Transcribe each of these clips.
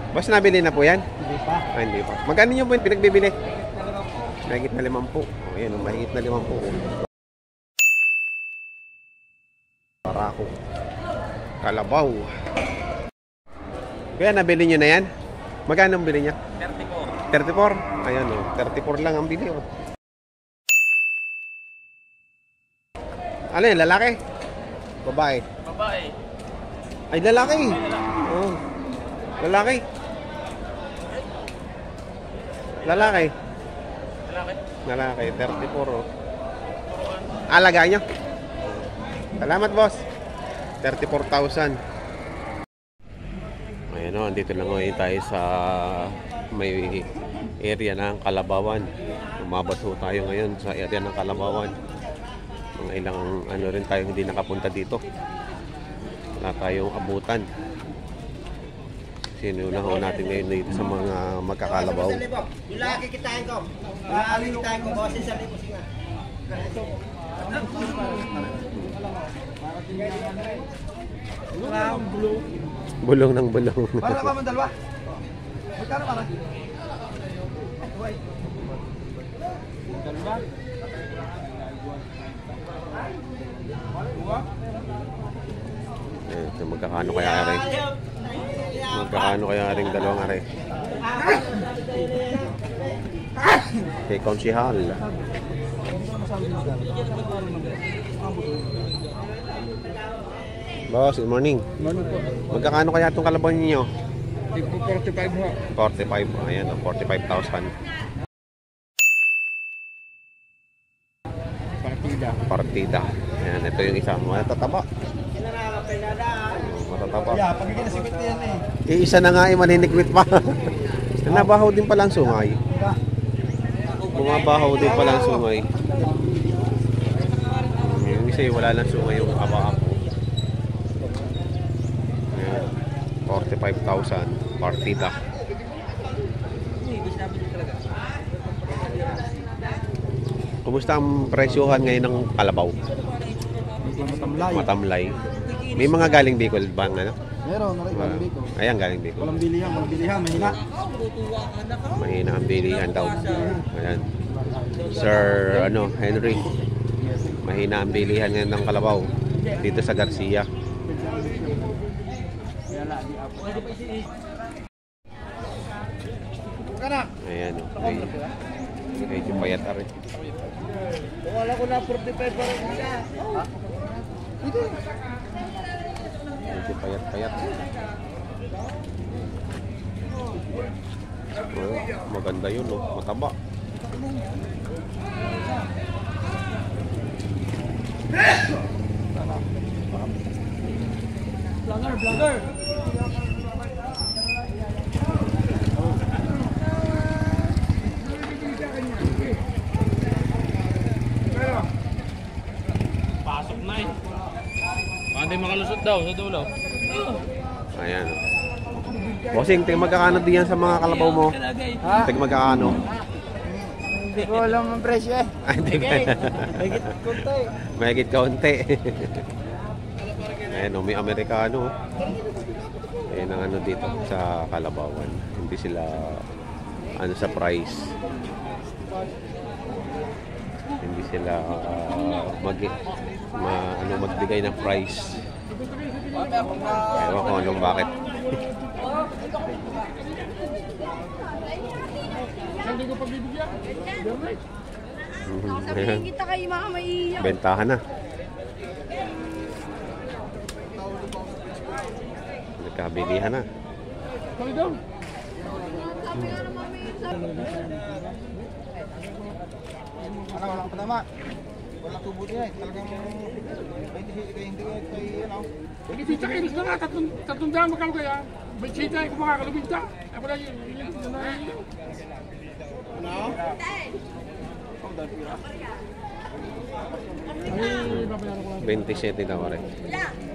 Boss, nabili na po yan? Hindi pa. Ah, hindi pa. Magkano nyo po yung pinagbibili? Mahigit na 50. O, yan, mahigit na 50. Para ako. Kalabaw. Kaya nabili nyo na yan? Magkano ang bili niya? 34. 34? Ayan o. 34 lang ang bili o. Ano yan? Lalaki? Babae? Babae. Ay, lalaki. Oh. Lalaki. Lalaki. Lalaki. 34 o. Alaga nyo? Salamat, boss. 34,000. Ayan o, andito lang ngayon tayo sa may area ng Kalabawan. Umabot ho tayo ngayon sa area ng Kalabawan. Mga ilang ano rin tayo hindi nakapunta dito. Wala tayong abutan. Sinuna ho natin ngayon dito sa mga magkakalabaw. Yung laki kitain ko. Alin kitain ko, boses sa libo singa. Bulong ng bulong. Para ka man dalawa? Magkano para? Ito, magkakano kaya rin? Magkakano kaya rin dalawang are? Kay Konsihal. Boss, good morning. Magkakano kaya itong kalabaw ninyo? 45 ho. 45. Ayan, 45,000. Partida. Ayan, ito yung isa. Matataba. Matataba. Yeah, pagiging nasigit na yan eh. Isa na nga maninigwit pa. Nabahaw din pala ang sungay. Bumabahaw din pala ang sungay. Yung isa wala lang sungay yung aba-aba. 45,000 partida. Kumusta ang presyohan ngayon ng kalabaw? Matamlay. Matamlay. May mga galing Bicol ba ano? Meron, galing Bicol. Ayan, galing Bicol. Walang bilihan, mahina. Mahina ang bilihan daw. Ayan. Sir Henry. Mahina ang bilihan ngayon ng kalabaw dito sa Garcia. Ayan o. Medyo payat na rin. Wala ko na 45 para siya. Medyo payat-payat. Maganda yun o. Mataba. Vlogger! Pasok na eh. Pwede makalusot daw sa dulo. Ayan o. Bossing, tingin magkakano din yan sa mga kalabaw mo? Ha? Tingin magkakano? Hindi ko alam ang presyo eh. Ay, hindi ka. Mahigit konti. Mahigit kaunti. Ayan o, may Amerikano. Ayan ang ano dito sa Kalabawan. Hindi sila ano sa price. Hindi sila magbigay ng price. Ewan ko anong bakit. Sabihin kita kay mga maiiyak. Bentahan na. Nagkabilihan na. Wala ka patama. Walang tubo din eh. Talagang hindi kay ano. Hindi sita kayo na nga, tatlong daan magkano kaya? May sita yung kumakakalubinta. Ako na yun. Ano? 27 daw rin.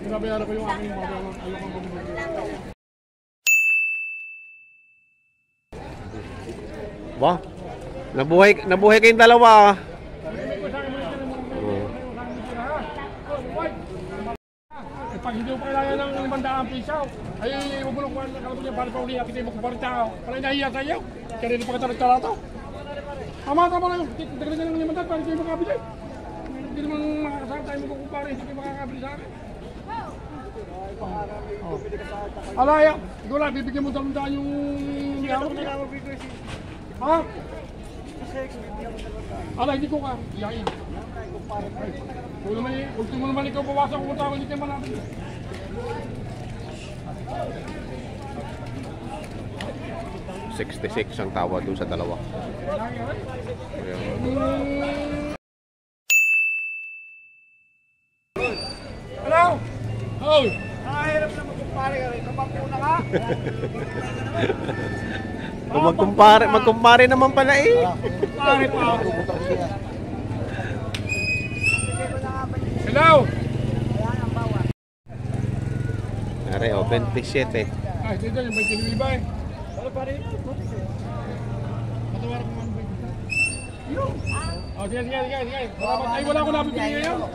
Binabayaran ko yung aking ayokong bumibili. Ba? Nabuhay kayong dalawa. Pag hindi mo kailangan ng 500 piso, Ay, huwag mo lang kuhan na kalabon niya, bali pa uli, kita mo kumpara tao. Pala nahiya sa iyo, kaya rin pa kita nagtalato. Tama na yun, dagdag na lang naman tayo, para kayo makabili. Hindi naman makakasama tayo magkukumpara, hindi kayo makakabili sa akin. Alaya, ikaw lang, bibigyan mo dalundaan yung yawag niya. Ha? Ala, hindi ko ka, iyain. Kung mo naman ikaw bawasan kung tawag, hindi kayo manapin. $66 ang tawad doon sa dalawa. Ayan. Hello? Hoy! Nakahirap na magkumpare ka rin. Kapagpuna ka. Kung magkumpare naman pala eh. Pare pa ako. Hello? Are, 27. Ay, dito yung may tinibay. Ano pa rin? Matawaran ko man ba ito? Oh, sige. Ay, wala ko nabibigay ngayon.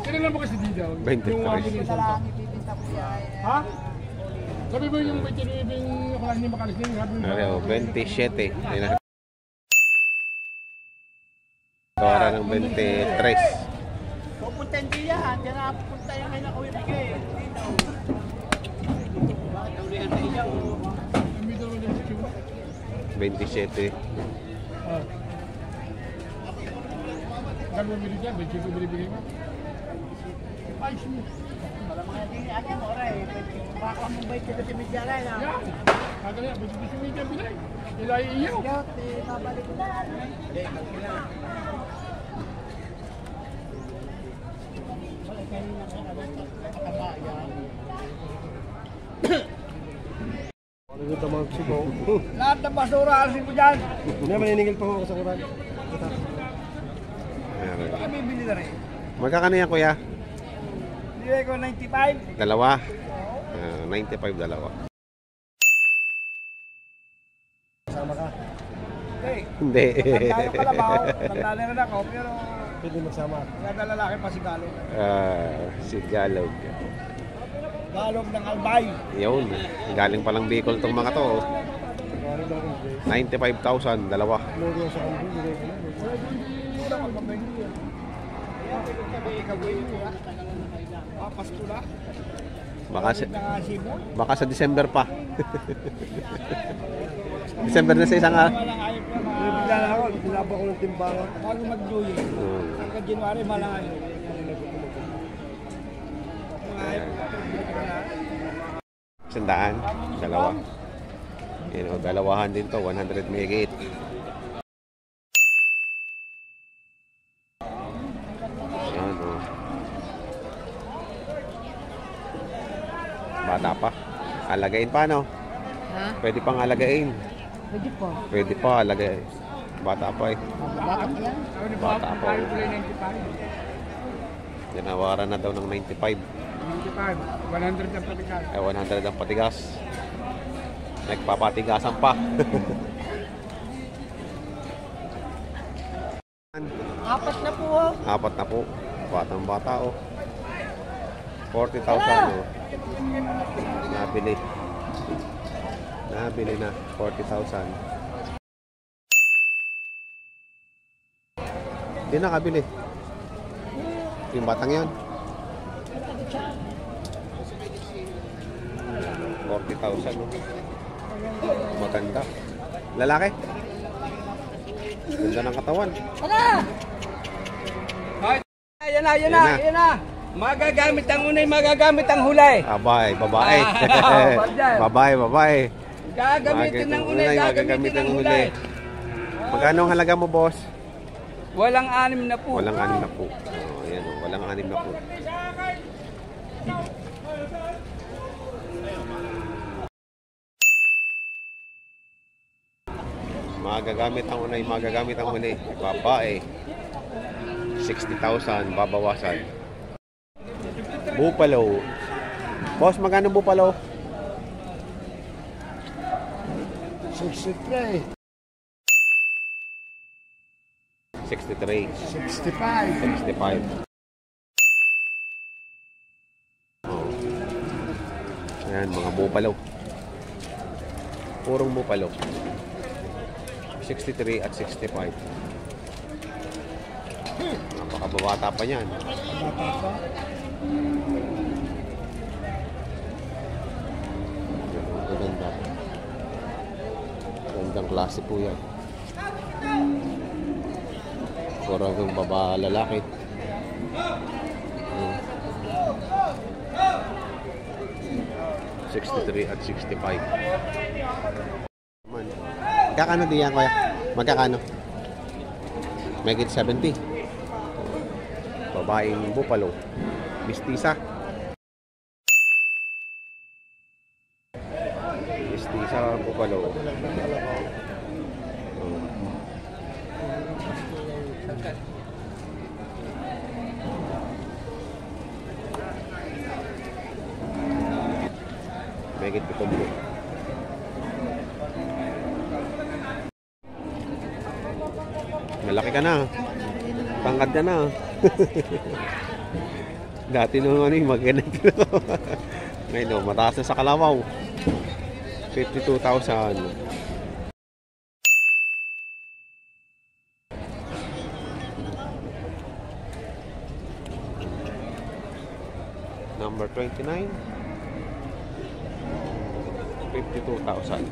Kailan lang ba kasi dito? 23. Yung wabili sa pa. Ha? Sabi mo yung may tinibing wala hindi makalis na yung Are, 27. Ayun na. Tawaran ng 23. Pupuntahin din yan. Diyan na pupunta yung may nakawibigay. Ang middle mo din sa Cuba. 27. Kano mo binigyan? May Cuba binibigay mo? Ay, sino? Baka mong bait ka sa medyala na. Yan! Kagaya, may Cuba binigay. Ilay iyo. Babalik na. Lahat ng basura, alisin mo dyan. Hindi, maniningil pa ako sa kuran. Ayan. Baka bibili na rin. Magkakano yan, kuya? Bibili ko 95. Dalawa? 95 dalawa. Sama ka. Okay. Hindi. Tanda yung kalabaw. Tanda na rin ako. Pero Pwede magsama. kada lalaki pa si Galog. Si Galog. Galog ng Albay. Yun. Galing palang Bicol tong mga to. Ano daw kung Jay? 95,000 dalawa. Logo sa kambing, bigay ko na. Pasto na. Baka sa December pa. December na sa isang araw. Bigla na ako, pinapa ko ng timbangan. Bago mag-New Year. Hanggang January, malangayo. Sandaan. Dalawa. Yun, o, dalawahan din to. 100 megahit. Ayan, o. Bata pa. Alagain pa, no? Ha? Pwede pang alagain. Pwede po. Pwede pa alagain. Bata pa eh. Bakit yan? Bata pa. Oh. Tinawaran na daw ng 95. 95. 100 ang patikas. 100 ang patigas. Nagpapatigasan pa. Apat na po. Oh. Apat na po. Batang bata oh. 40,000 oh. Nabili. Nabili na. 40,000. Hindi nakabili. Yung batang yan. 40,000 oh. Maganda. Lalaki. Ganda ng katawan. Yan na. Magagamit ang unay, magagamit ang hulay. Abay, babae. Babae. Gagamitin ng unay, gagamitin ng hulay. Magkano ang halaga mo, boss? Walang 6 na po. Walang 6 na po. Oh, ayan, oh, walang 6 na po. Magagamit ang unay, magagamit ang huli. Babae. 60,000 babawasan. Bupalo. Boss, magkano bupalo? 63. 63. 65. 65. Ayan, mga bupalo. Purong bupalo. 63 at 65. Napakababata pa niyan. Maganda. Magandang klase po yan. Puro hanggang baba lalaki. 63 at 65. Magkakano diyan, kuya? Magkakano? Megit 70. Babaeng bupalo. Mistisa. Mistisa bupalo. Megit 70. Malaki ka na. Tangkad ka na. Dati nung ano yung mag-ganito. Ngayon no, mataas na sa kalabaw. 52,000. Number 29. 52,000.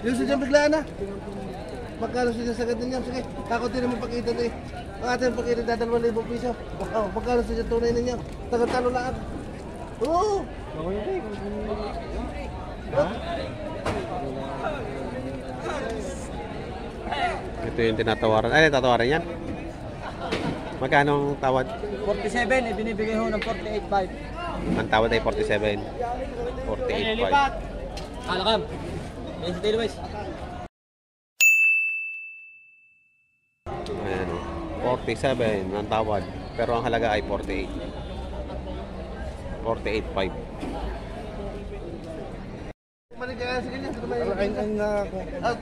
Yung sa dyan biglaan na. Magkano sinasagad ninyo? Sige, takot din naman pakita na eh. Ang ating pakita na 2,000 piso. Oh, magkano sa dyan tunay ninyo? Tagal-talo lahat. Oo! Ito yung tinatawaran. Ay, tatawaran yan. Magkano ang tawad? 47, eh, binibigay ho ng 48.5. Ang tawad ay 47. 48.5. Alakam. Yes, Tailways. Ayan o. 47 ang tawad. Pero ang halaga ay 48. 48.5. Maligaya sa ganyan.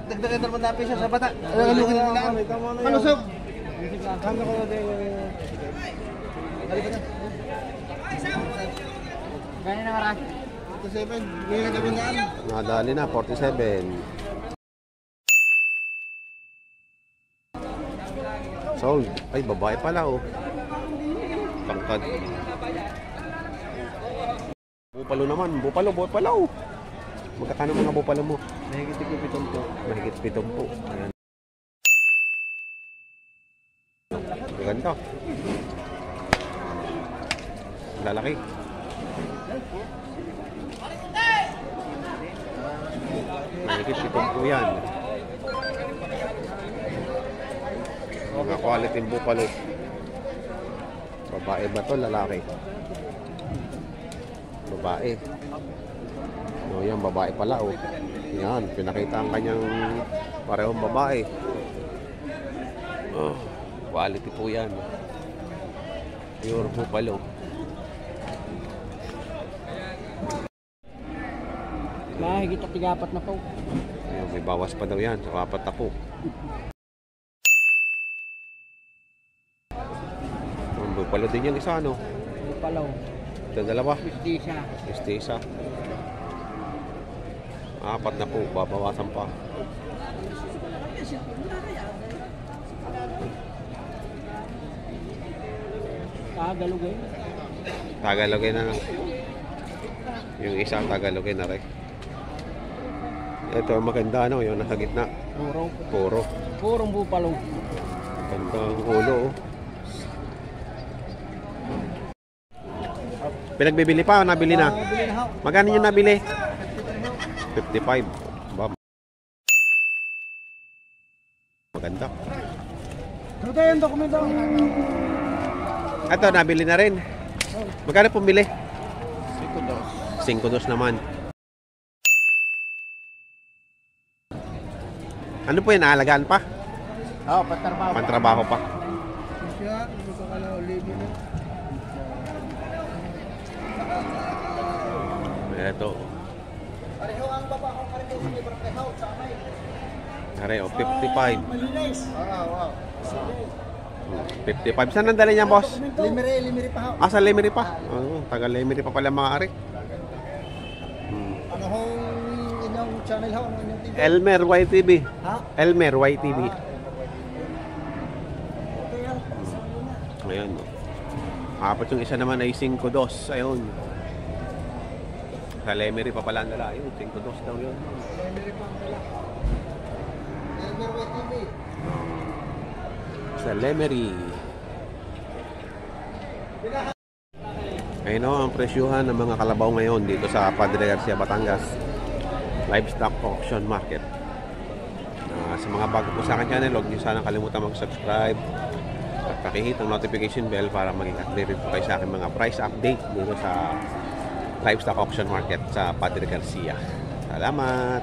Dagdagan naman natin siya sa bata. Alukin na lang. Malusog. Kanda ko na din. Ganyan na nga. 47. Ngayon na binaan. Nadali na, 47. Sold. Ay, babae pala oh. Tangkad. Bupalo naman. Bupalo. Magkakano mga bupalo mo? Mahigit 70 po. Mahigit 70. Ayan. Maganda. Lalaki. Mahigit 70 yan. Mga quality bupalo. Babae ba to? Lalaki? Babae. O yan, babae pala oh. Yan, pinakita ang kanyang parehong babae. Oh, quality po yan. Pure bupalo. Mahigit 4 na po. Ayun, may bawas pa daw yan. So, 4 na po. Ang bupalo din yung isa, ano? Bupalaw. Ito dalawa. Mistisa. Mistisa. 4 na po. Babawasan pa. Tagalogay. Tagalogay na lang. Yung isang Tagalogay na rin. Ito maganda, ano? Yung nasa gitna. Puro. Purong bupalaw. Ganda ang ulo, oh. Pinagbibili pa o nabili na? Magkano yung nabili? 55. Bam. Maganda. Ito yung dokumento. Ito, nabili na rin. Magkano pumili? 5 naman. Ano po yun? Naalagaan pa? Oo, patrabaho. Pantrabaho pa. Siya, hindi ko kala ulitin na. Ito. Pareho, 55. Wow. 55. Saan ang dala niya, boss? Limiri pa ho. Ah, sa Lemery pa? Oo, taga Lemery pa pala mga ari. Ano hong inyong channel ho? Ano inyong TV? Elmer YTV. Ha? Elmer YTV. Ayun. Apat yung isa naman ay 5-2. Ayun. Sa Lemery pa pala ang dala. Ayun, 5-2 daw yun. Limiri pa ang dala. Limiri TV. Sa Lemery. Ayun o, ang presyuhan ng mga kalabaw ngayon dito sa Padre Garcia, Batangas Livestock Auction Market. Sa mga bago po sa akin channel, huwag niyo sana kalimutan mag-subscribe at pakihit ang notification bell para maging updated po kayo sa aking mga price update dito sa Livestock Auction Market sa Padre Garcia. Salamat!